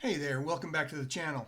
Hey there, welcome back to the channel.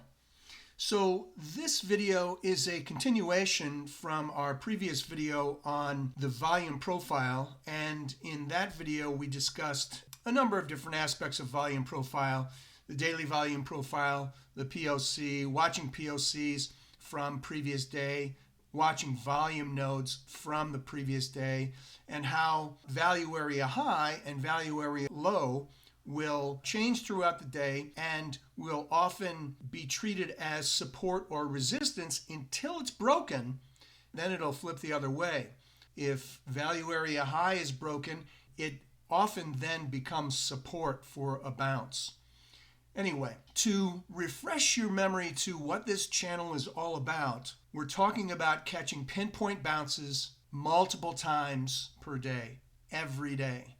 So this video is a continuation from our previous video on the volume profile, and in that video we discussed a number of different aspects of volume profile: the daily volume profile, the POC, watching POCs from previous day, watching volume nodes from the previous day, and how value area high and value area low will change throughout the day and will often be treated as support or resistance until it's broken. Then it'll flip the other way. If value area high is broken, it often then becomes support for a bounce. Anyway, to refresh your memory to what this channel is all about, we're talking about catching pinpoint bounces multiple times per day, every day.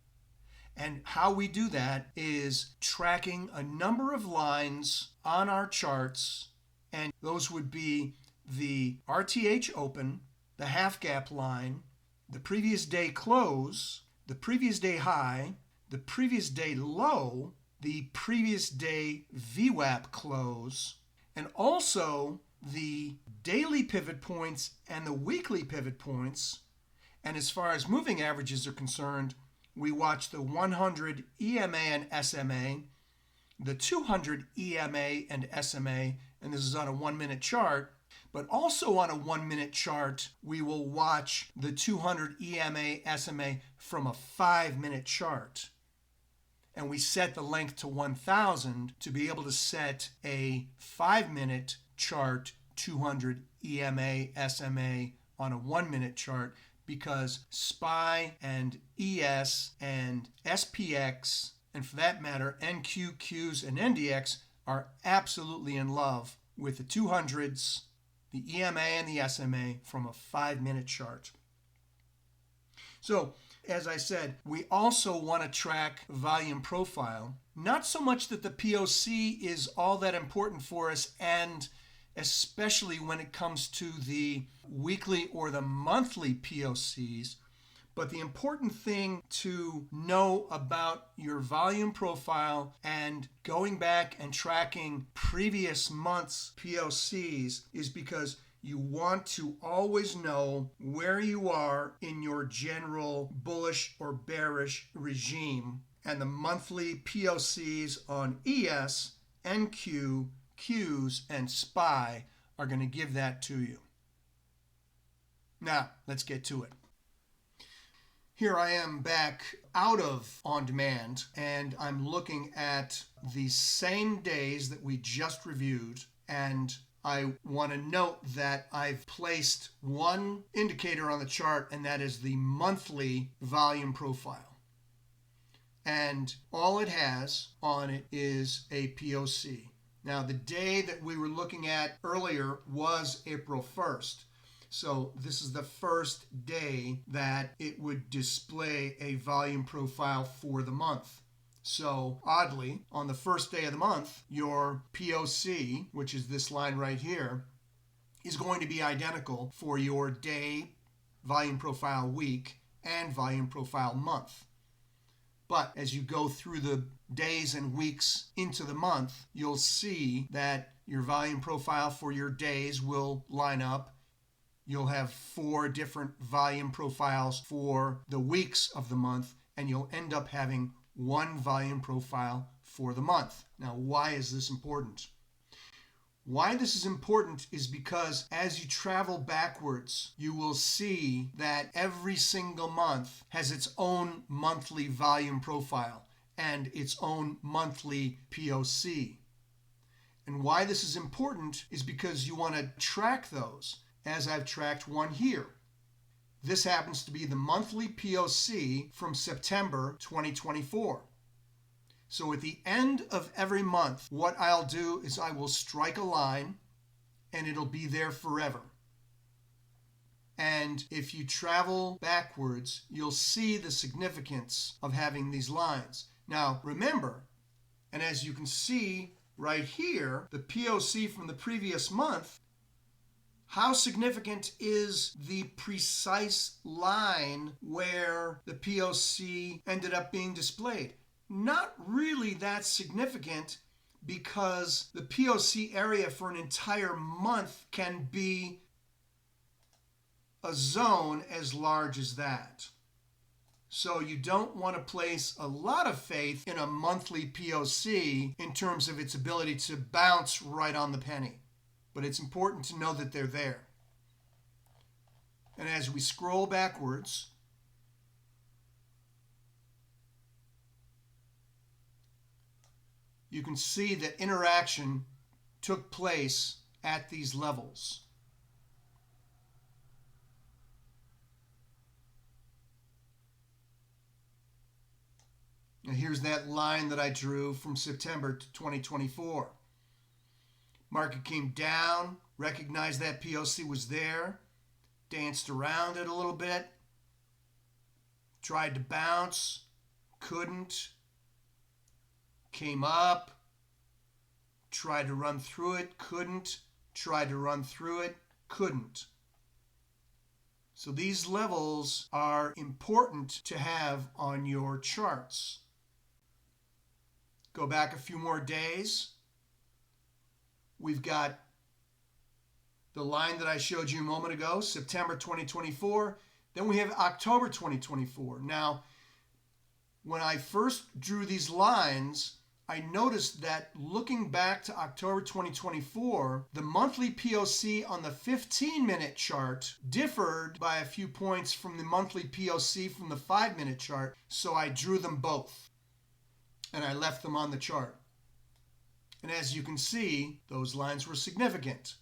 And how we do that is tracking a number of lines on our charts, and those would be the RTH open, the half gap line, the previous day close, the previous day high, the previous day low, the previous day VWAP close, and also the daily pivot points and the weekly pivot points. And as far as moving averages are concerned, we watch the 100 EMA and SMA, the 200 EMA and SMA, and this is on a 1-minute chart. But also on a 1-minute chart, we will watch the 200 EMA SMA from a 5-minute chart. And we set the length to 1000 to be able to set a 5-minute chart 200 EMA SMA on a 1-minute chart, because SPY and ES and SPX, and for that matter NQ, Qs, and NDX are absolutely in love with the 200s, the EMA and the SMA from a 5-minute chart. So, as I said, we also want to track volume profile. Not so much that the POC is all that important for us, and especially when it comes to the weekly or the monthly POCs, but the important thing to know about your volume profile and going back and tracking previous months' POCs is because you want to always know where you are in your general bullish or bearish regime, and the monthly POCs on ES, NQ, Qs, and SPY are going to give that to you. Now, let's get to it. Here I am back out of on demand, and I'm looking at the same days that we just reviewed, and I want to note that I've placed one indicator on the chart, and that is the monthly volume profile. And all it has on it is a POC. Now, the day that we were looking at earlier was April 1st. So this is the first day that it would display a volume profile for the month. So oddly, on the first day of the month, your POC, which is this line right here, is going to be identical for your day, volume profile week, and volume profile month. But as you go through the days and weeks into the month, you'll see that your volume profile for your days will line up. You'll have 4 different volume profiles for the weeks of the month, and you'll end up having 1 volume profile for the month. Now, why is this important? Why this is important is because as you travel backwards, you will see that every single month has its own monthly volume profile and its own monthly POC. And why this is important is because you want to track those, as I've tracked one here. This happens to be the monthly POC from September 2024. So at the end of every month, what I'll do is I will strike a line, and it'll be there forever. And if you travel backwards, you'll see the significance of having these lines. Now, remember, and as you can see right here, the POC from the previous month, how significant is the precise line where the POC ended up being displayed? Not really that significant, because the POC area for an entire month can be a zone as large as that. So you don't want to place a lot of faith in a monthly POC in terms of its ability to bounce right on the penny. But it's important to know that they're there. And as we scroll backwards, you can see that interaction took place at these levels. Now here's that line that I drew from September to 2024. Market came down, recognized that POC was there, danced around it a little bit, tried to bounce, couldn't, came up, tried to run through it, couldn't, tried to run through it, couldn't. So these levels are important to have on your charts. Go back a few more days. We've got the line that I showed you a moment ago, September 2024. Then we have October 2024. Now, when I first drew these lines, I noticed that looking back to October 2024, the monthly POC on the 15-minute chart differed by a few points from the monthly POC from the 5-minute chart, so I drew them both and I left them on the chart. And as you can see, those lines were significant.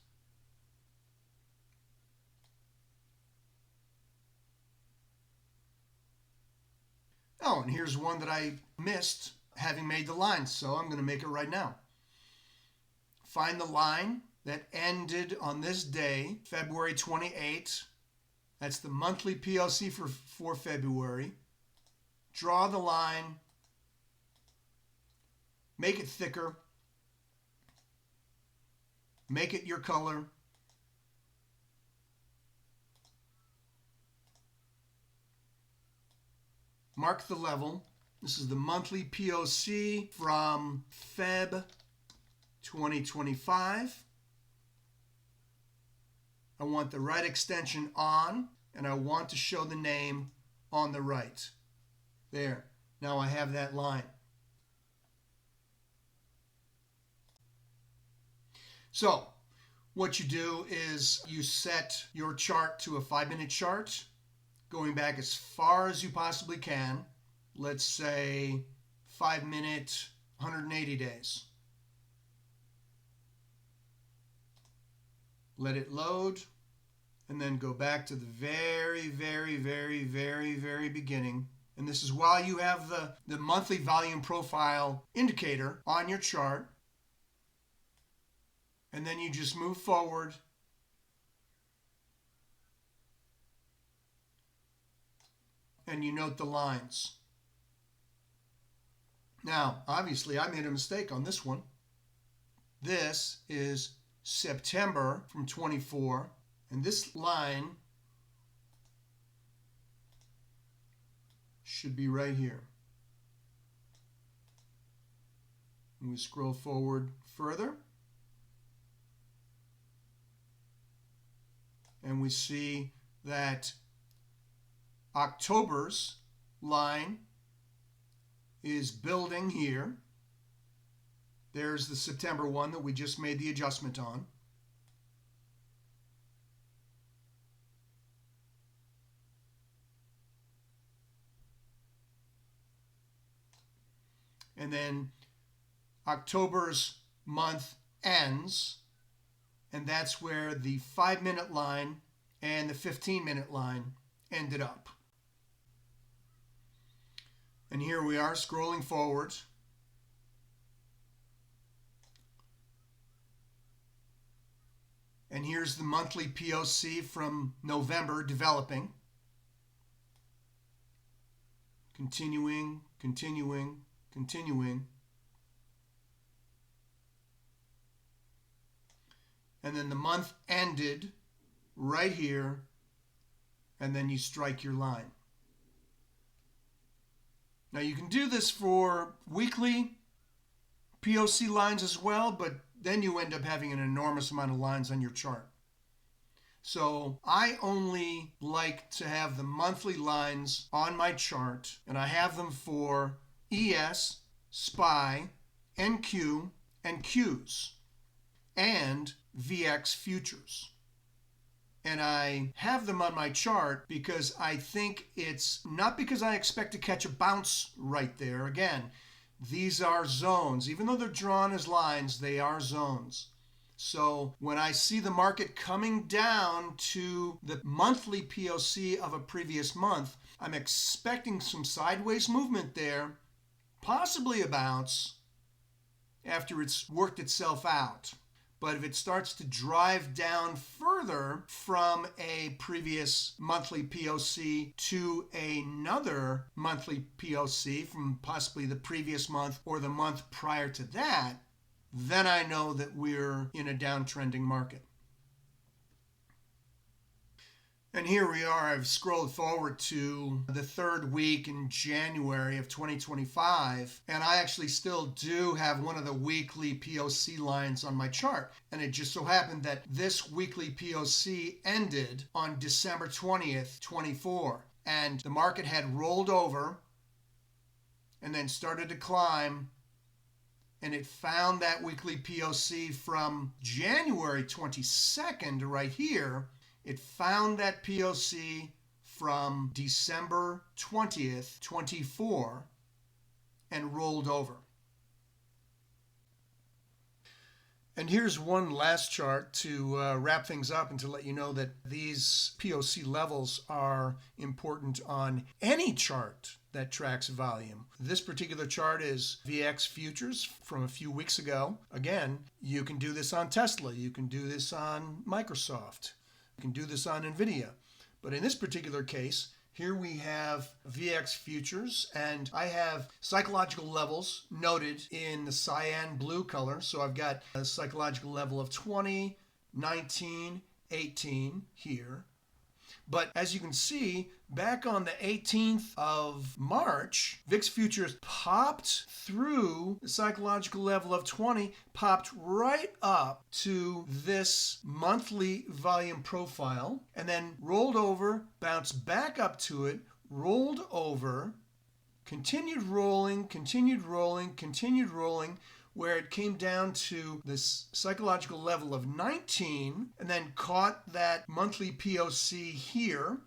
Oh, and here's one that I missed having made the line, so I'm going to make it right now. Find the line that ended on this day, February 28. That's the monthly POC for February. Draw the line, make it thicker, make it your color. Mark the level. This is the monthly POC from Feb 2025. I want the right extension on, and I want to show the name on the right. There. Now I have that line. So, what you do is you set your chart to a 5-minute chart, going back as far as you possibly can. Let's say 5-minute, 180 days. Let it load, and then go back to the very, very, very, very, very beginning. And this is while you have the monthly volume profile indicator on your chart. And then you just move forward. And you note the lines. Now, obviously, I made a mistake on this one. This is September from 24, and this line should be right here. And we scroll forward further, and we see that October's line is building here. There's the September one that we just made the adjustment on. And then October's month ends, and that's where the 5-minute line and the 15-minute line ended up. And here we are scrolling forward. And here's the monthly POC from November developing. Continuing, continuing, continuing. And then the month ended right here, and then you strike your line. Now you can do this for weekly POC lines as well, but then you end up having an enormous amount of lines on your chart. So I only like to have the monthly lines on my chart, and I have them for ES, SPY, NQ, and Qs, and VX futures. And I have them on my chart because I think it's not because I expect to catch a bounce right there. Again, these are zones. Even though they're drawn as lines, they are zones. So when I see the market coming down to the monthly POC of a previous month, I'm expecting some sideways movement there, possibly a bounce after it's worked itself out. But if it starts to drive down further from a previous monthly POC to another monthly POC from possibly the previous month or the month prior to that, then I know that we're in a downtrending market. And here we are. I've scrolled forward to the third week in January of 2025, and I actually still do have one of the weekly POC lines on my chart. And it just so happened that this weekly POC ended on December 20th, 24, and the market had rolled over and then started to climb, and it found that weekly POC from January 22nd right here. It found that POC from December 20th, 24, and rolled over. And here's one last chart to wrap things up and to let you know that these POC levels are important on any chart that tracks volume. This particular chart is VX futures from a few weeks ago. Again, you can do this on Tesla. You can do this on Microsoft. You can do this on NVIDIA. But in this particular case, here we have VX futures, and I have psychological levels noted in the cyan blue color. So I've got a psychological level of 20, 19, 18 here. But as you can see, back on the 18th of March, VIX futures popped through the psychological level of 20, popped right up to this monthly volume profile, and then rolled over, bounced back up to it, rolled over, continued rolling, where it came down to this psychological level of 19, and then caught that monthly POC here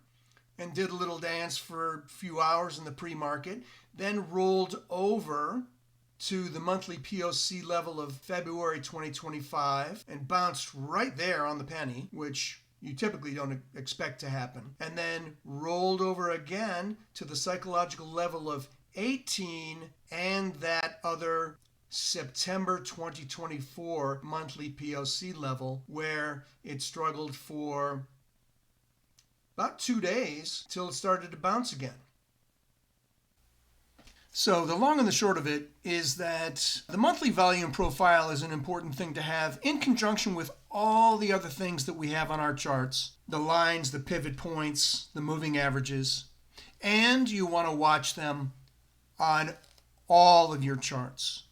and did a little dance for a few hours in the pre-market, then rolled over to the monthly POC level of February 2025 and bounced right there on the penny, which you typically don't expect to happen, and then rolled over again to the psychological level of 18 and that other September 2024 monthly POC level, where it struggled for about 2 days till it started to bounce again. So the long and the short of it is that the monthly volume profile is an important thing to have in conjunction with all the other things that we have on our charts, the lines, the pivot points, the moving averages, and you want to watch them on all of your charts.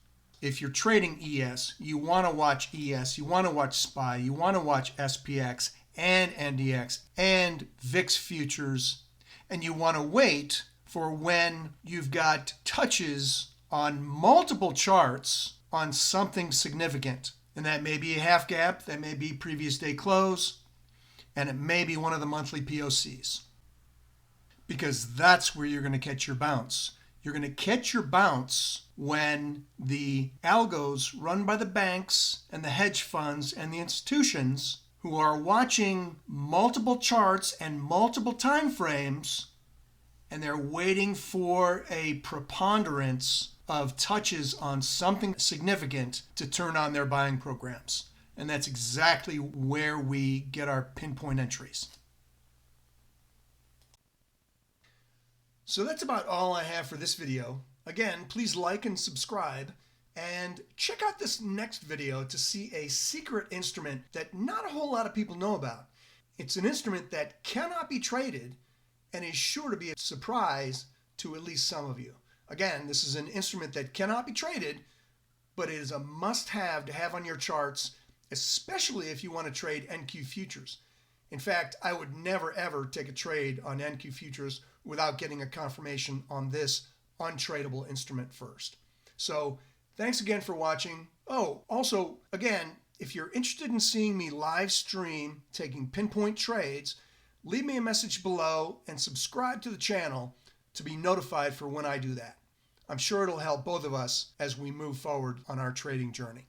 If you're trading ES, you want to watch ES, you want to watch SPY, you want to watch SPX and NDX and VIX futures, and you want to wait for when you've got touches on multiple charts on something significant. And that may be a half gap, that may be previous day close, and it may be one of the monthly POCs. Because that's where you're going to catch your bounce. You're going to catch your bounce when the algos run by the banks and the hedge funds and the institutions who are watching multiple charts and multiple time frames, and they're waiting for a preponderance of touches on something significant to turn on their buying programs. And that's exactly where we get our pinpoint entries. So that's about all I have for this video. Again, please like and subscribe, and check out this next video to see a secret instrument that not a whole lot of people know about. It's an instrument that cannot be traded and is sure to be a surprise to at least some of you. Again, this is an instrument that cannot be traded, but it is a must-have to have on your charts, especially if you want to trade NQ futures. In fact, I would never ever take a trade on NQ futures without getting a confirmation on this untradeable instrument first. So thanks again for watching. Oh, also, again, if you're interested in seeing me live stream taking pinpoint trades, leave me a message below and subscribe to the channel to be notified for when I do that. I'm sure it'll help both of us as we move forward on our trading journey.